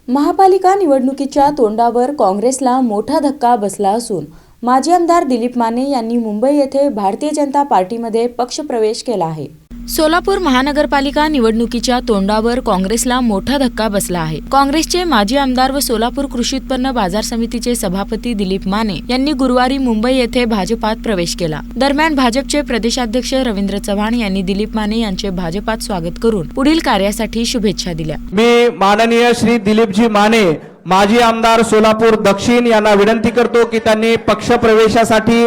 महापालिका निवडणुकीच्या तोंडावर काँग्रेसला मोठा धक्का बसला असून माजी आमदार दिलीप माने यांनी मुंबई येथे भारतीय जनता पार्टीमध्ये पक्षप्रवेश केला आहे। सोलापूर महानगरपालिका निवडणुकीच्या तोंडावर काँग्रेसला मोठा धक्का बसला आहे। काँग्रेसचे माजी आमदार व सोलापूर कृषी उत्पन्न बाजार समितीचे सभापती दिलीप माने यांनी गुरुवारी मुंबई येथे भाजपात प्रवेश केला। दरम्यान भाजपचे प्रदेशाध्यक्ष रवींद्र चव्हाण यांनी दिलीप माने यांचे भाजपात स्वागत करून पुढील कार्यासाठी शुभेच्छा दिल्या। मी माननीय श्री दिलीपजी माने माजी आमदार सोलापूर दक्षिण यांना विनंती करतो की त्यांनी पक्ष प्रवेशासाठी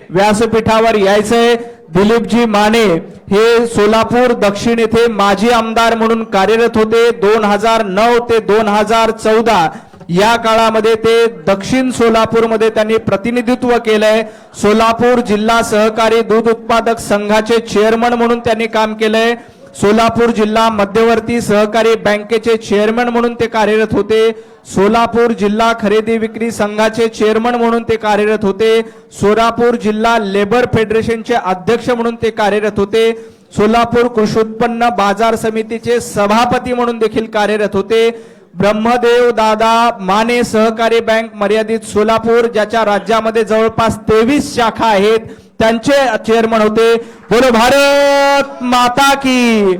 व्यासपीठावर यायचंय। दिलीपजी माने हे सोलापूर दक्षिण येथे माजी आमदार म्हणून कार्यरत होते। 2009 ते 2014 या काळामध्ये ते दक्षिण सोलापूरमध्ये त्यांनी प्रतिनिधित्व केलंय। सोलापूर जिल्हा सहकारी दूध उत्पादक संघाचे चेअरमन म्हणून त्यांनी काम केलंय। सोलापूर जिल्हा मध्यवर्ती सहकारी बँकेचे चेअरमन म्हणून ते कार्यरत होते। सोलापूर जिल्हा खरेदी विक्री संघाचे चेअरमन म्हणून ते कार्यरत होते। सोलापूर जिल्हा लेबर फेडरेशनचे अध्यक्ष म्हणून ते कार्यरत होते। सोलापूर कृषी उत्पन्न बाजार समितीचे सभापती म्हणून देखील कार्यरत होते। ब्रह्मदेव दादा माने सहकारी बँक मर्यादित सोलापूर, ज्याच्या राज्यामध्ये जवळपास 23 शाखा आहेत, त्यांचे चेअरमन होते। बोलो भारत माता की।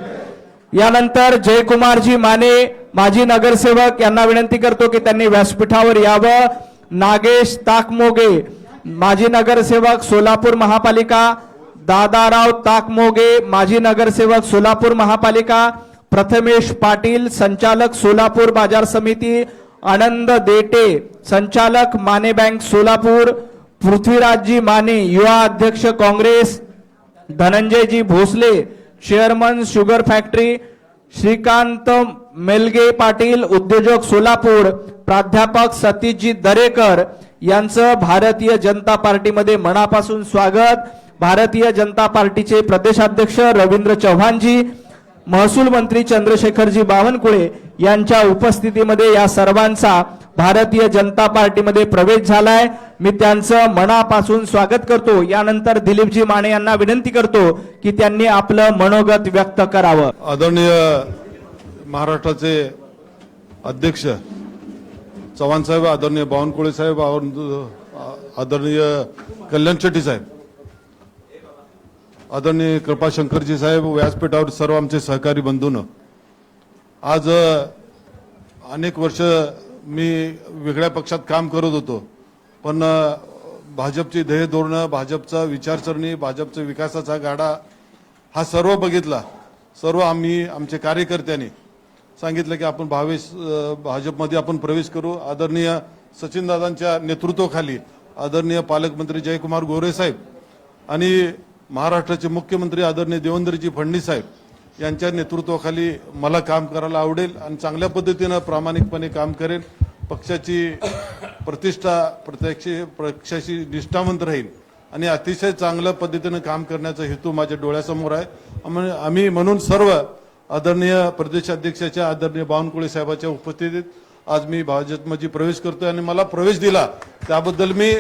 यानंतर जयकुमारजी माने माजी नगरसेवक यांना विनंती करतो की त्यांनी व्यासपीठावर यावं। नागेश ताकमोगे माजी नगरसेवक सोलापूर महापालिका, दादाराव ताकमोगे माजी नगरसेवक सोलापूर महापालिका, प्रथमेश पाटील संचालक सोलापूर बाजार समिती, आनंद देटे संचालक माने बँक सोलापूर, पृथ्वीराजजी माने युवा अध्यक्ष काँग्रेस, धनंजयजी Bhosale chairman sugar factory, Shrikant Melge Patil उद्योजक सोलापूर, प्राध्यापक सतीशजी दरेकर यांचं भारतीय जनता पार्टीमध्ये मनापासून स्वागत। भारतीय जनता पार्टीचे प्रदेशाध्यक्ष रवींद्र चव्हाणजी, महसूल मंत्री चंद्रशेखरजी बावनकुळे यांच्या उपस्थितीमध्ये या सर्वांचा भारतीय जनता पार्टीमध्ये प्रवेश झालाय। मी त्यांचं मनापासून स्वागत करतो। यानंतर दिलीपजी माने यांना विनंती करतो की त्यांनी आपलं मनोगत व्यक्त करावं। आदरणीय महाराष्ट्राचे अध्यक्ष चव्हाण साहेब, आदरणीय बावनकुळे साहेब, आदरणीय कल्याण शेट्टी साहेब, आदरणीय कृपाशंकरजी साहेब, व्यासपीठावर सर्व आमचे सहकारी बंधूंनो, आज अनेक वर्ष मी वेगळ्या पक्षात काम करत होतो, पण भाजपची ध्येय धोरणं, भाजपचा विचारसरणी, भाजपचा विकासाचा गाडा हा सर्व बघितला। सर्व आम्ही आमचे कार्यकर्त्यांनी सांगितलं की आपण भाजपमध्ये आपण प्रवेश करू। आदरणीय सचिनदादांच्या नेतृत्वाखाली आदरणीय पालकमंत्री जयकुमार गोरे साहेब आणि महाराष्ट्राचे मुख्यमंत्री आदरणीय देवेंद्रजी फडणवीस साहेब यांच्या नेतृत्वाखाली मला काम करायला आवडेल आणि चांगल्या पद्धतीने प्रामाणिकपणे काम करेन। पक्षाची प्रतिष्ठा पक्षाशी निष्ठावंत राहील आणि अतिशय चांगल्या पद्धतीने काम करण्याचा हेतू माझ्या डोळ्यासमोर आहे। आम्ही म्हणून सर्व आदरणीय प्रदेशाध्यक्षाच्या आदरणीय बावनकुळे साहेबांच्या उपस्थितीत आज मी भाजपमध्ये प्रवेश करतोय आणि मला प्रवेश दिला त्याबद्दल मी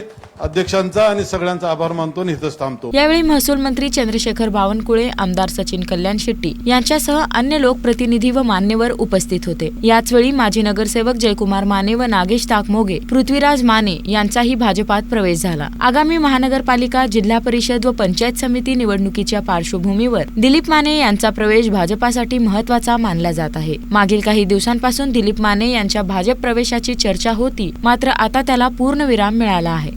अध्यक्षांचा आणि सगळ्यांचा आभार मानतो आणि इथंच थांबतो। यावेळी महसूल मंत्री चंद्रशेखर बावनकुळे, आमदार सचिन कल्याण शेट्टी यांच्यासह अन्य लोकप्रतिनिधी व मान्यवर उपस्थित होते। याच वेळी माजी नगरसेवक जयकुमार माने व नागेश ताकमोगे, पृथ्वीराज माने यांचाही भाजपात प्रवेश झाला। आगामी महानगरपालिका, जिल्हा परिषद व पंचायत समिती निवडणुकीच्या पार्श्वभूमीवर दिलीप माने यांचा प्रवेश भाजपासाठी महत्वाचा मानला जात आहे। मागील काही दिवसांपासून दिलीप माने यांच्या भाजप प्रवेशाची चर्चा होती, मात्र आता त्याला पूर्णविराम मिळाला आहे।